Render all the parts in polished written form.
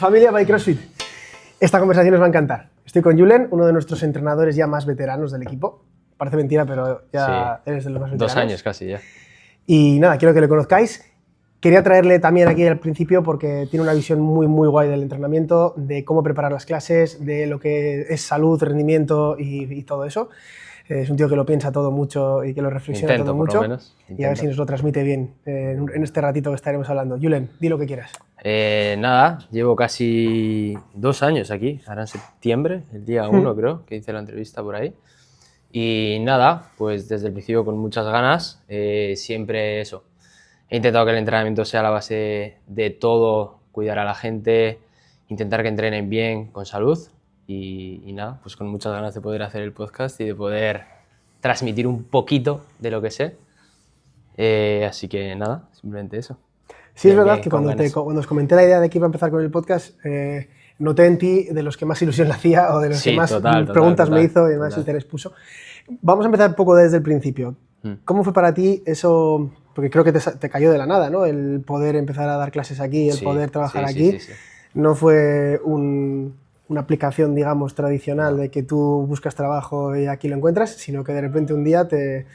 Familia by CrossFit. Esta conversación os va a encantar. Estoy con Julen, uno de nuestros entrenadores ya más veteranos del equipo. Parece mentira, pero ya eres de los más veteranos. 2 años casi ya. Y nada, quiero que le conozcáis. Quería traerle también aquí al principio porque tiene una visión muy guay del entrenamiento, de cómo preparar las clases, de lo que es salud, rendimiento y todo eso. Es un tío que lo piensa todo mucho y que lo reflexiona todo mucho. Por lo menos. Y a ver si nos lo transmite bien en este ratito que estaremos hablando. Julen, di lo que quieras. Nada, llevo casi 2 años aquí, ahora en septiembre, el día 1 creo, que hice la entrevista por ahí. Y nada, pues desde el principio con muchas ganas, siempre eso. He intentado que el entrenamiento sea la base de todo, cuidar a la gente, intentar que entrenen bien, con salud. Y nada, pues con muchas ganas de poder hacer el podcast y de poder transmitir un poquito de lo que sé. Así que nada, simplemente eso. Sí, es verdad que cuando os comenté la idea de que iba a empezar con el podcast, noté en ti de los que más ilusión le hacía o de los que más preguntas me hizo y más interés puso. Vamos a empezar un poco desde el principio. ¿Cómo fue para ti eso? Porque creo que te cayó de la nada, ¿no? El poder empezar a dar clases aquí, el poder trabajar aquí. Sí. No fue una aplicación, digamos, tradicional de que tú buscas trabajo y aquí lo encuentras, sino que de repente un día te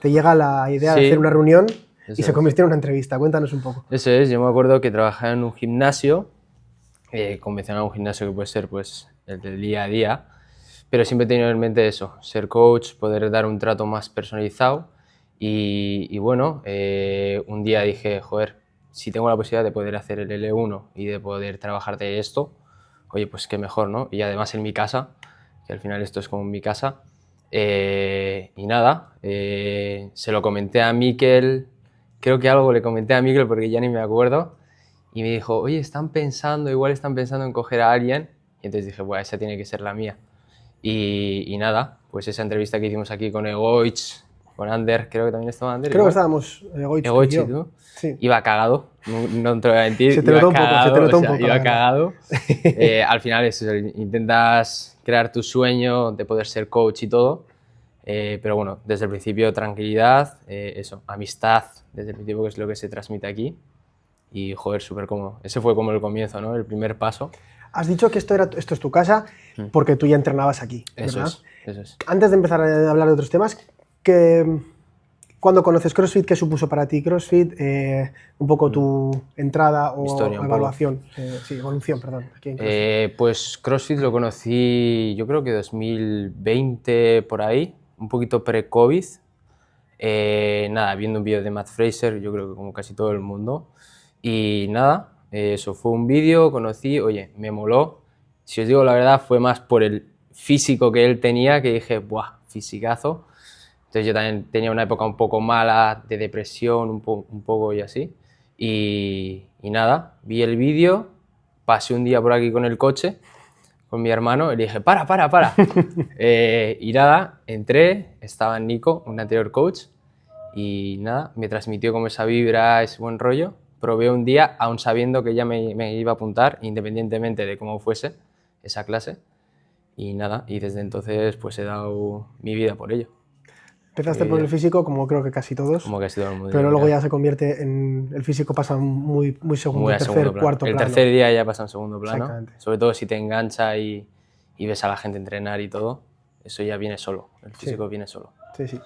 llega la idea de hacer una reunión y se convirtió en una entrevista. Cuéntanos un poco. Eso es, yo me acuerdo que trabajaba en un gimnasio, convencional, un gimnasio que puede ser pues el del día a día, pero siempre he tenido en mente eso, ser coach, poder dar un trato más personalizado y bueno, un día dije, joder, si tengo la posibilidad de poder hacer el L1 y de poder trabajar de esto, oye, pues qué mejor, ¿no? Y además en mi casa, que al final esto es como en mi casa, y nada, se lo comenté a Mikel. Creo que algo le comenté a Mikel porque ya ni me acuerdo y me dijo, oye, igual están pensando en coger a alguien, y entonces dije, bueno, esa tiene que ser la mía. Y nada, pues esa entrevista que hicimos aquí con Egoich, con Ander, creo que también estaba Ander. Creo que estábamos Egoich y tú. Sí. Iba cagado, no te voy a mentir. Se te notó un poco. Iba cagado. Al final eso, intentas crear tu sueño de poder ser coach y todo. Pero bueno, desde el principio tranquilidad, eso, amistad, desde el principio, que es lo que se transmite aquí. Y joder, súper cómodo. Ese fue como el comienzo, ¿no? El primer paso. Has dicho que esto es tu casa porque tú ya entrenabas aquí, ¿verdad? Eso es. Antes de empezar a hablar de otros temas, cuando conoces CrossFit, ¿qué supuso para ti CrossFit? Un poco tu entrada o historia, evaluación. Evolución, perdón. Aquí en pues CrossFit lo conocí, yo creo que 2020 por ahí, un poquito pre-COVID. Nada, viendo un vídeo de Matt Fraser, yo creo que como casi todo el mundo. Y nada, eso fue un vídeo, conocí, oye, me moló. Si os digo la verdad, fue más por el físico que él tenía, que dije, ¡buah, fisicazo! Entonces yo también tenía una época un poco mala, de depresión, un poco y así. Y nada, vi el vídeo, pasé un día por aquí con el coche, con mi hermano, y le dije, para. Y nada, entré, estaba Nico, un anterior coach, y nada, me transmitió como esa vibra, ese buen rollo. Probé un día, aún sabiendo que ya me iba a apuntar, independientemente de cómo fuese esa clase. Y nada, y desde entonces pues he dado mi vida por ello. Empezaste por el físico, como creo que casi todos. Como casi todo el mundo. Pero luego ya se convierte en... El físico pasa muy segundo, tercer, cuarto plano. El tercer día ya pasa en segundo plano. Sobre todo si te engancha y ves a la gente entrenar y todo, eso ya viene solo. El físico viene solo. Sí.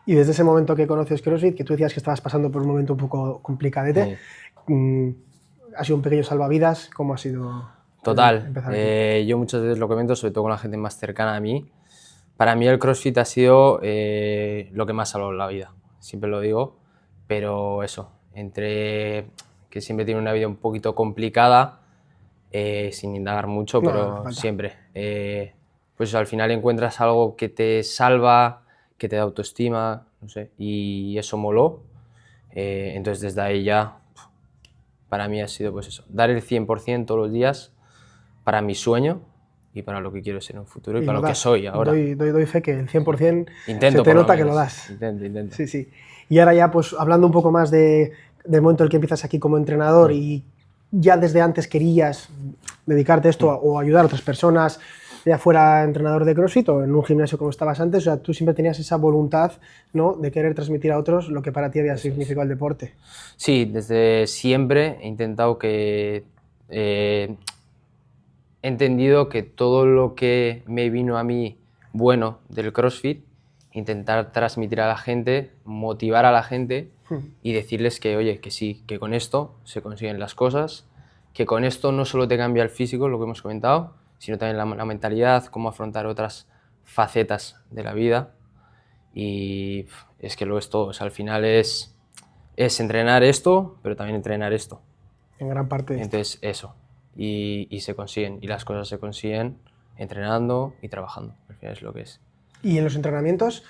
Y desde ese momento que conoces CrossFit, que tú decías que estabas pasando por un momento un poco complicadete, ¿ha sido un pequeño salvavidas? ¿Cómo ha sido? Total. Yo muchas veces lo comento, sobre todo con la gente más cercana a mí. Para mí el CrossFit ha sido lo que me ha salvado la vida, siempre lo digo, pero eso, entre que siempre tiene una vida un poquito complicada, sin indagar mucho, pero siempre, pues al final encuentras algo que te salva, que te da autoestima, no sé, y eso moló. Entonces desde ahí ya, para mí ha sido pues eso, dar el 100% todos los días para mi sueño y para lo que quiero ser en un futuro y para lo que soy ahora. Doy fe que el 100% intento, se te nota que lo das. Intento. Sí. Y ahora ya, pues hablando un poco más del momento en el que empiezas aquí como entrenador y ya desde antes querías dedicarte a esto o ayudar a otras personas, ya fuera entrenador de CrossFit o en un gimnasio como estabas antes, o sea, tú siempre tenías esa voluntad, ¿no?, de querer transmitir a otros lo que para ti había significado el deporte. Sí, desde siempre he intentado que he entendido que todo lo que me vino a mí bueno del CrossFit, intentar transmitir a la gente, motivar a la gente y decirles que, oye, que sí, que con esto se consiguen las cosas, que con esto no solo te cambia el físico, lo que hemos comentado, sino también la mentalidad, cómo afrontar otras facetas de la vida. Y es que lo es todo, o sea, al final es entrenar esto, pero también entrenar esto. En gran parte. Entonces, eso. Y se consiguen, y las cosas se consiguen entrenando y trabajando, al final es lo que es. Y en los entrenamientos,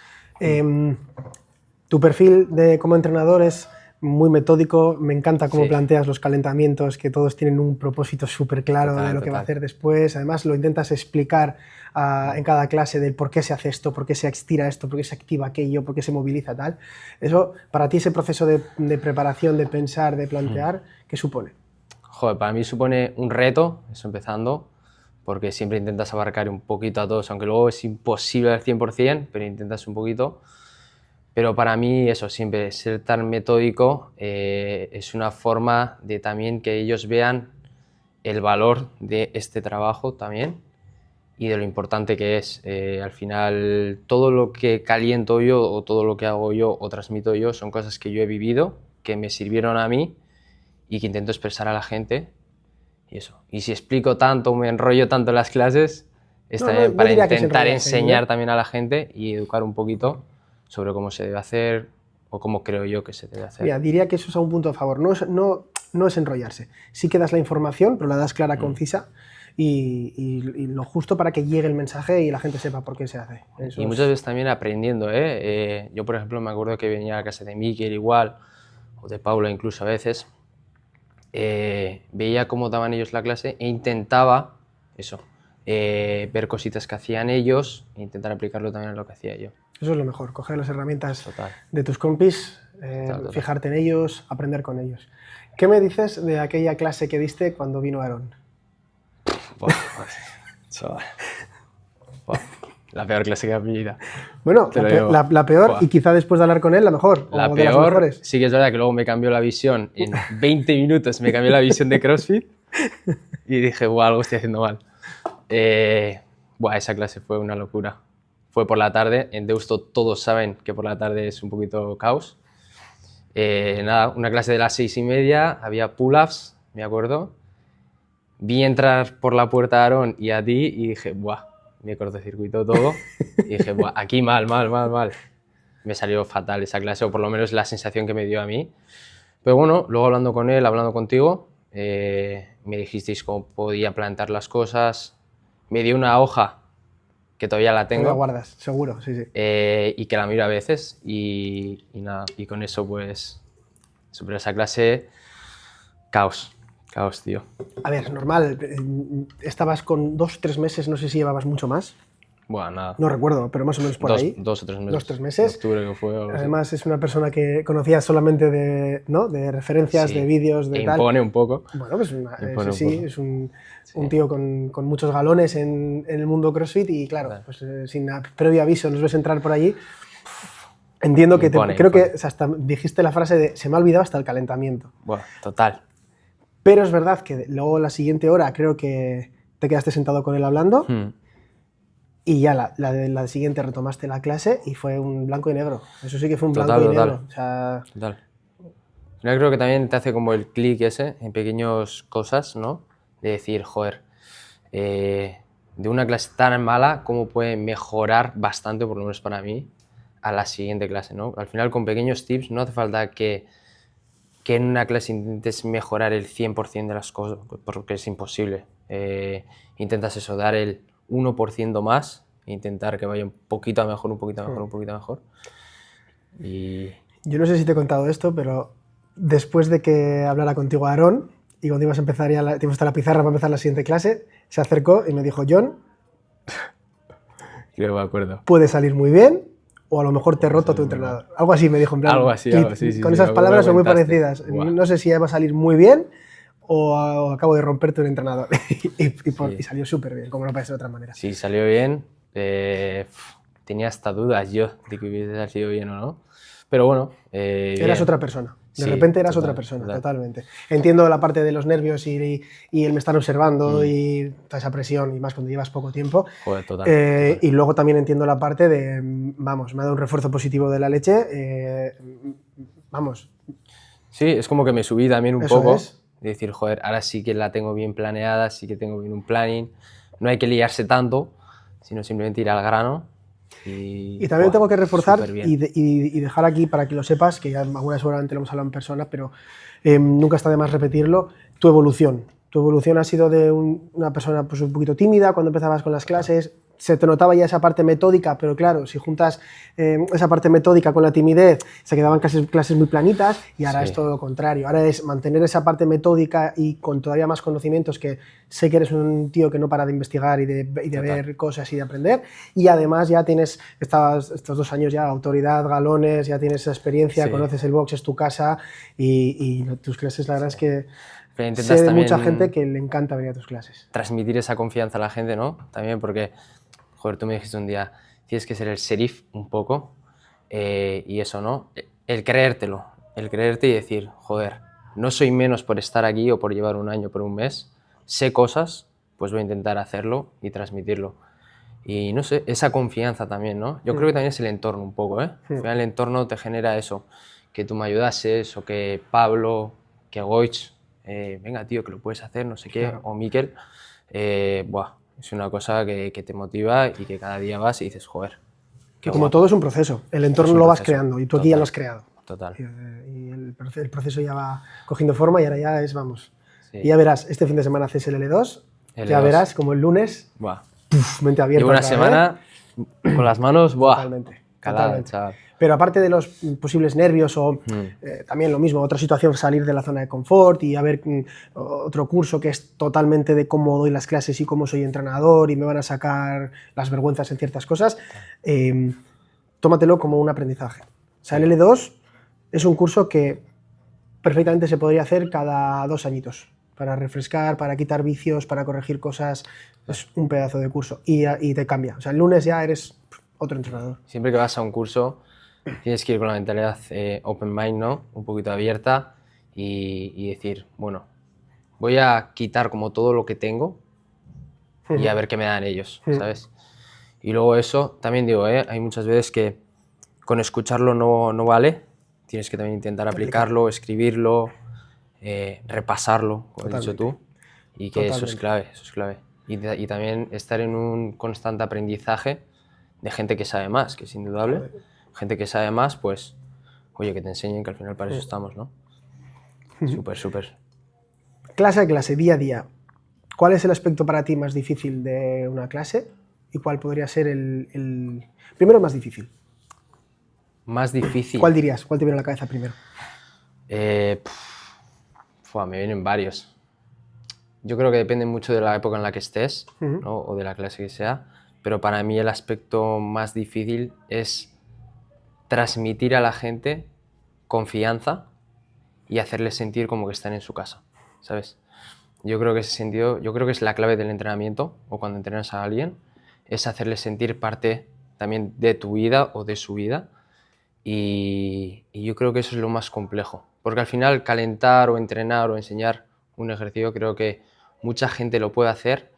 tu perfil como entrenador es muy metódico, me encanta cómo planteas los calentamientos, que todos tienen un propósito súper claro de lo que va a hacer después, además lo intentas explicar en cada clase del por qué se hace esto, por qué se estira esto, por qué se activa aquello, por qué se moviliza tal. Eso, para ti ese proceso de preparación, de pensar, de plantear, ¿qué supone? Joder, para mí supone un reto, eso empezando, porque siempre intentas abarcar un poquito a todos, aunque luego es imposible al 100%, pero intentas un poquito. Pero para mí eso, siempre ser tan metódico es una forma de también que ellos vean el valor de este trabajo también y de lo importante que es. Al final, todo lo que caliento yo o todo lo que hago yo o transmito yo son cosas que yo he vivido, que me sirvieron a mí y que intento expresar a la gente. Y eso. Y si explico tanto, me enrollo tanto en las clases, es también para intentar enseñar también a la gente y educar un poquito sobre cómo se debe hacer o cómo creo yo que se debe hacer. Mira, diría que eso es un punto a favor. No es enrollarse. Sí que das la información, pero la das clara, concisa y lo justo para que llegue el mensaje y la gente sepa por qué se hace. Eso y muchas veces también aprendiendo. Yo, por ejemplo, me acuerdo que venía a casa de Mikel igual, o de Paula incluso a veces. Veía cómo daban ellos la clase e intentaba eso, ver cositas que hacían ellos e intentar aplicarlo también a lo que hacía yo. Eso es lo mejor, coger las herramientas de tus compis, fijarte en ellos, aprender con ellos. ¿Qué me dices de aquella clase que diste cuando vino Aarón? La peor clase que he vivido. Bueno, la peor y quizá después de hablar con él, la mejor. La peor, sí que es verdad que luego me cambió la visión. En 20 minutos me cambió la visión de CrossFit y dije, algo estoy haciendo mal. Esa clase fue una locura. Fue por la tarde, en Deusto todos saben que por la tarde es un poquito caos. Una clase de las 6:30, había pull-ups, me acuerdo. Vi entrar por la puerta a Aarón y a ti y dije, me cortocircuitó todo. Y dije, aquí mal. Me salió fatal esa clase, o por lo menos la sensación que me dio a mí. Pero bueno, luego hablando con él, hablando contigo, me dijisteis cómo podía plantear las cosas. Me dio una hoja que todavía la tengo. La guardas, seguro, sí. Y que la miro a veces y nada, y con eso pues sobre esa clase, caos, tío. A ver, normal, estabas con 2-3 meses, no sé si llevabas mucho más. Nada. No recuerdo, pero más o menos por ahí. 2 o 3 meses. 2 o 3 meses. Octubre que fue. Además es una persona que conocía solamente de referencias, de vídeos, de tal. Impone un poco. Bueno, pues es un tío con muchos galones en el mundo CrossFit y claro, pues sin previo aviso nos ves entrar por allí. Entiendo que creo que hasta dijiste la frase de se me ha olvidado hasta el calentamiento. Total. Pero es verdad que luego la siguiente hora creo que te quedaste sentado con él hablando. Y ya la siguiente retomaste la clase y fue un blanco y negro. Eso sí que fue un blanco y negro. Total. Yo creo que también te hace como el clic ese en pequeñas cosas, ¿no? De decir, joder, de una clase tan mala, ¿cómo puede mejorar bastante, por lo menos para mí, a la siguiente clase, ¿no? Al final, con pequeños tips, no hace falta que en una clase intentes mejorar el 100% de las cosas, porque es imposible. Intentas eso, dar el 1% más e intentar que vaya un poquito a mejor, un poquito mejor. Y... Yo no sé si te he contado esto, pero después de que hablara contigo Aarón y cuando ibas a empezar ya te ibas a la pizarra para empezar la siguiente clase, se acercó y me dijo, John, creo que me acuerdo. Puede salir muy bien o a lo mejor te roto tu entrenador. Algo así me dijo, en plan, algo así, sí. Con esas palabras son muy parecidas. No sé si va a salir muy bien o acabo de romperte un entrenador. y salió súper bien, como no puede ser de otra manera. Sí, salió bien. Tenía hasta dudas yo de que hubiese salido bien o no. Pero bueno... Eras otra persona. De repente eras otra persona, totalmente. Entiendo la parte de los nervios y el me estar observando y toda esa presión, y más cuando llevas poco tiempo. Joder, total. Y luego también entiendo la parte de, vamos, me ha dado un refuerzo positivo de la leche, vamos. Sí, es como que me subí también un poco. De decir, joder, ahora sí que la tengo bien planeada, sí que tengo bien un planning. No hay que liarse tanto, sino simplemente ir al grano. Y también tengo que reforzar y dejar aquí, para que lo sepas, que ya alguna vez seguramente lo hemos hablado en persona, pero nunca está de más repetirlo, tu evolución. Tu evolución ha sido de una persona pues, un poquito tímida cuando empezabas con las clases, se te notaba ya esa parte metódica, pero claro, si juntas esa parte metódica con la timidez, se quedaban clases muy planitas, y ahora es todo lo contrario. Ahora es mantener esa parte metódica y con todavía más conocimientos, que sé que eres un tío que no para de investigar y de ver cosas y de aprender, y además ya tienes estos 2 años ya autoridad, galones, ya tienes esa experiencia, conoces el box, es tu casa, y tus clases, la verdad es que sé de mucha gente que le encanta venir a tus clases. Transmitir esa confianza a la gente, ¿no? También porque, joder, tú me dijiste un día, tienes que ser el sheriff un poco, y eso, ¿no? El creértelo, el creerte y decir, joder, no soy menos por estar aquí o por llevar un año, por un mes, sé cosas, pues voy a intentar hacerlo y transmitirlo. Y no sé, esa confianza también, ¿no? Yo creo que también es el entorno un poco, ¿eh? Al final el entorno te genera eso, que tú me ayudases, o que Pablo, que Goich, venga tío, que lo puedes hacer, no sé qué, o Miquel, es una cosa que te motiva y que cada día vas y dices, joder. Que como todo es un proceso, el entorno lo vas creando y tú aquí ya lo has creado. Total. Y el proceso ya va cogiendo forma y ahora ya es, vamos. Sí. Y ya verás, este fin de semana haces el L2, ya verás como el lunes, mente abierta. Llevo una semana con las manos, totalmente. Chaval. Pero aparte de los posibles nervios o también lo mismo, otra situación, salir de la zona de confort y a ver otro curso que es totalmente de cómo doy las clases y cómo soy entrenador y me van a sacar las vergüenzas en ciertas cosas, tómatelo como un aprendizaje. O sea, el L2 es un curso que perfectamente se podría hacer cada 2 añitos, para refrescar, para quitar vicios, para corregir cosas. Es un pedazo de curso y te cambia. O sea, el lunes ya eres otro entrenador. Siempre que vas a un curso tienes que ir con la mentalidad open mind, ¿no? Un poquito abierta y decir, bueno, voy a quitar como todo lo que tengo y a ver qué me dan ellos, ¿sabes? Y luego eso, también digo, hay muchas veces que con escucharlo no vale, tienes que también intentar aplicarlo, escribirlo, repasarlo, como has dicho tú, y que eso es clave, Y también estar en un constante aprendizaje de gente que sabe más, que es indudable. Gente que sabe más, pues, oye, que te enseñen, que al final para eso estamos, ¿no? Súper. Clase a clase, día a día. ¿Cuál es el aspecto para ti más difícil de una clase? ¿Y cuál podría ser el primero más difícil? Más difícil. ¿Cuál dirías? ¿Cuál te viene a la cabeza primero? Me vienen varios. Yo creo que depende mucho de la época en la que estés, ¿no? O de la clase que sea, pero para mí el aspecto más difícil es transmitir a la gente confianza y hacerles sentir como que están en su casa, ¿sabes? Yo creo que ese sentido, es la clave del entrenamiento, o cuando entrenas a alguien, es hacerles sentir parte también de tu vida o de su vida, y yo creo que eso es lo más complejo, porque al final calentar o entrenar o enseñar un ejercicio, creo que mucha gente lo puede hacer,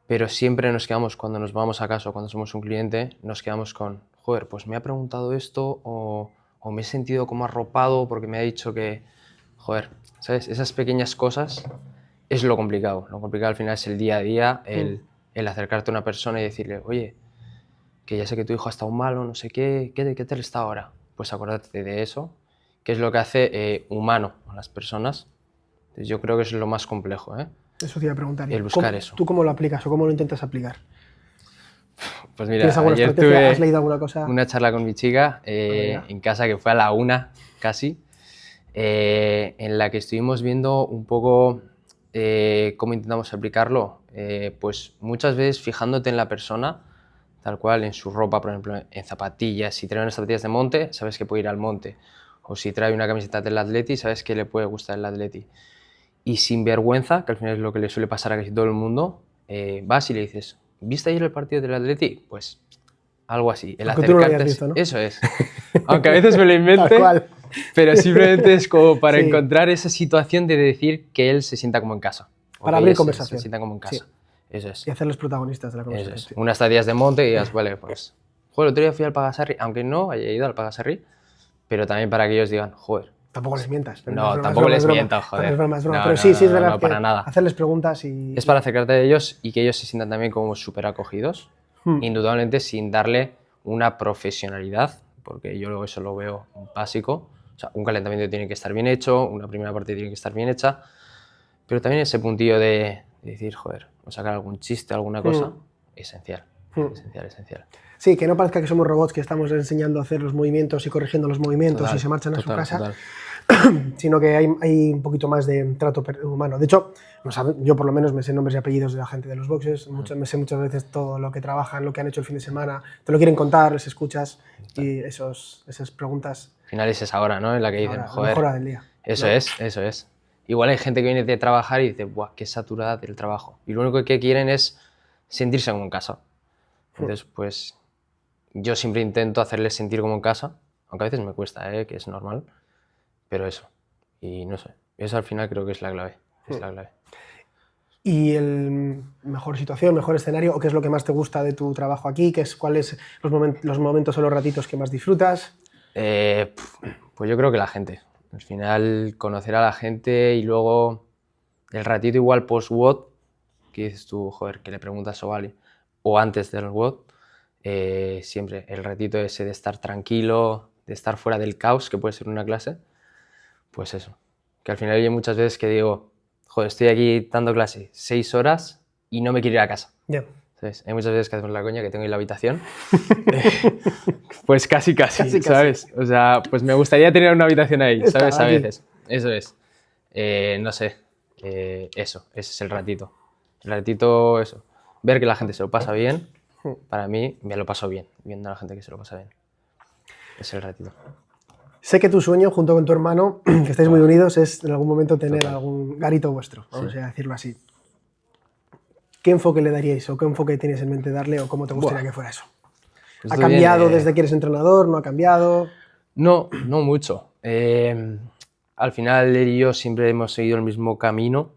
pero siempre nos quedamos, cuando nos vamos a casa o cuando somos un cliente, nos quedamos con, joder, pues me ha preguntado esto o me he sentido como arropado porque me ha dicho que, joder, ¿sabes? Esas pequeñas cosas es lo complicado. Lo complicado al final es el día a día, el acercarte a una persona y decirle, oye, que ya sé que tu hijo ha estado malo, no sé qué tal está ahora. Pues acuérdate de eso, que es lo que hace humano a las personas. Entonces yo creo que eso es lo más complejo, ¿eh? Eso te iba a preguntar. El buscar eso. ¿Tú cómo lo aplicas o cómo lo intentas aplicar? Pues mira, ¿Tienes alguna estrategia? ¿Has leído alguna cosa? Una charla con mi chica en casa, que fue a la 1 casi, en la que estuvimos viendo un poco cómo intentamos aplicarlo. Pues muchas veces fijándote en la persona, tal cual, en su ropa, por ejemplo, en zapatillas. Si trae unas zapatillas de monte, sabes que puede ir al monte. O si trae una camiseta del Atleti, sabes que le puede gustar el Atleti. Y sin vergüenza, que al final es lo que le suele pasar a casi todo el mundo, vas y le dices, ¿viste ayer el partido del Atleti? Pues algo así. El aunque tú no lo hayas acercarte, visto, ¿no? Eso es. Aunque a veces me lo invente, pero simplemente es como para encontrar esa situación de decir que él se sienta como en casa. Para abrir conversación. Se sienta como en casa. Eso es. Y hacerlos protagonistas de la conversación. Eso es. Unas estadías de monte y digas, vale, pues, joder, el otro día fui al Pagasarri, aunque no haya ido al Pagasarri, pero también para que ellos digan, joder. Tampoco les mientas. No, tampoco les miento, joder. Es broma. Pero sí, es verdad que para nada. hacerles preguntas y... Es para acercarte a ellos y que ellos se sientan también como súper acogidos, indudablemente sin darle una profesionalidad, porque yo eso lo veo básico. O sea, un calentamiento tiene que estar bien hecho, una primera parte tiene que estar bien hecha, pero también ese puntillo de decir, joder, o sacar algún chiste, alguna cosa, esencial. Esencial. Sí, que no parezca que somos robots que estamos enseñando a hacer los movimientos y corrigiendo los movimientos y se marchan a su casa, sino que hay un poquito más de trato humano. De hecho, yo por lo menos me sé nombres y apellidos de la gente de los boxes, me sé muchas veces todo lo que trabajan, lo que han hecho el fin de semana, te lo quieren contar, les escuchas y esas preguntas... Al final es esa hora, ¿no? En la que dicen, joder, mejor hora del día. Eso es. Igual hay gente que viene de trabajar y dice, buah, qué saturada del trabajo. Y lo único que quieren es sentirse como en casa. Entonces, pues, yo siempre intento hacerles sentir como en casa, aunque a veces me cuesta, que es normal, pero eso. Y no sé, eso al final creo que es la clave. ¿Y el mejor situación, mejor escenario, o qué es lo que más te gusta de tu trabajo aquí? ¿Cuáles los momentos o los ratitos que más disfrutas? Pues yo creo que la gente. Al final, conocer a la gente y luego el ratito igual post-WOD, que dices tú, joder, que le preguntas a Wally, o antes del WOD, siempre el ratito ese de estar tranquilo, de estar fuera del caos que puede ser una clase, pues eso. Que al final hay muchas veces que digo, joder, estoy aquí dando clase 6 horas y no me quiero ir a casa. Yeah. ¿Sabes? Hay muchas veces que hacemos la coña que tengo en la habitación. Pues casi, ¿sabes? O sea, pues me gustaría tener una habitación ahí, ¿sabes? A veces. Eso es. No sé. Eso, ese es el ratito. El ratito, eso. Ver que la gente se lo pasa bien, para mí me lo paso bien, viendo a la gente que se lo pasa bien. Es el ratito. Sé que tu sueño, junto con tu hermano, que estáis muy unidos, es en algún momento tener algún garito vuestro, vamos a decirlo así. ¿Qué enfoque le daríais o qué enfoque tienes en mente darle o cómo te gustaría que fuera eso? ¿Ha cambiado desde que eres entrenador? ¿No ha cambiado? No mucho. Al final él y yo siempre hemos seguido el mismo camino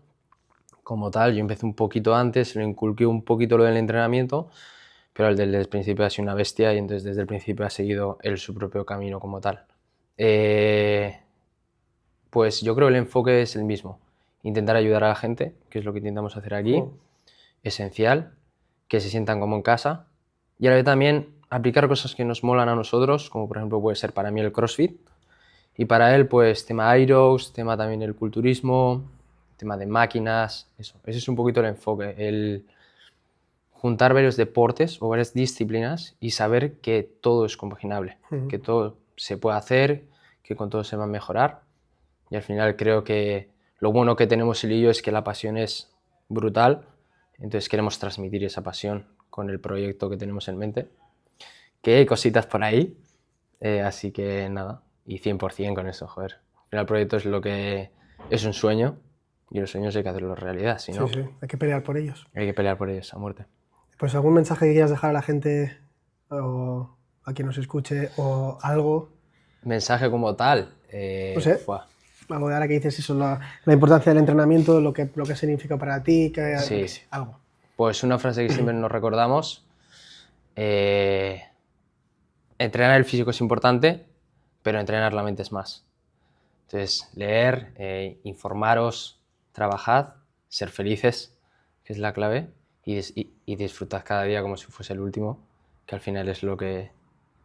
como tal. Yo empecé un poquito antes, le inculqué un poquito lo del entrenamiento, pero él desde el principio ha sido una bestia y entonces desde el principio ha seguido él su propio camino como tal. Pues yo creo que el enfoque es el mismo. Intentar ayudar a la gente, que es lo que intentamos hacer aquí. Esencial, que se sientan como en casa. Y a la vez también aplicar cosas que nos molan a nosotros, como por ejemplo puede ser para mí el CrossFit. Y para él, pues tema aeros, tema también el culturismo, tema de máquinas, eso. Ese es un poquito el enfoque, el juntar varios deportes o varias disciplinas y saber que todo es compaginable, que todo se puede hacer, que con todo se va a mejorar. Y al final creo que lo bueno que tenemos él y yo es que la pasión es brutal, entonces queremos transmitir esa pasión con el proyecto que tenemos en mente, que hay cositas por ahí, así que nada, y 100% con eso, joder. Al final el proyecto es lo que es un sueño y los sueños hay que hacerlos realidad, si no... Sí, hay que pelear por ellos. Hay que pelear por ellos a muerte. Pues algún mensaje que quieras dejar a la gente o a quien nos escuche o algo. Mensaje como tal. No sé. Algo de ahora que dices eso, la importancia del entrenamiento, lo que significa para ti, sí. Algo. Pues una frase que siempre nos recordamos. Entrenar el físico es importante, pero entrenar la mente es más. Entonces, leer, informaros, trabajad, ser felices, que es la clave, y disfrutad cada día como si fuese el último, que al final es lo que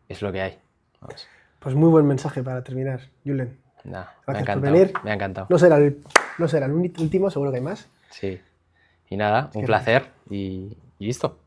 hay. Vamos. Pues muy buen mensaje para terminar, Julen. Gracias por venir. Me ha encantado. No será el último, seguro que hay más. Sí. Y nada, un placer y listo.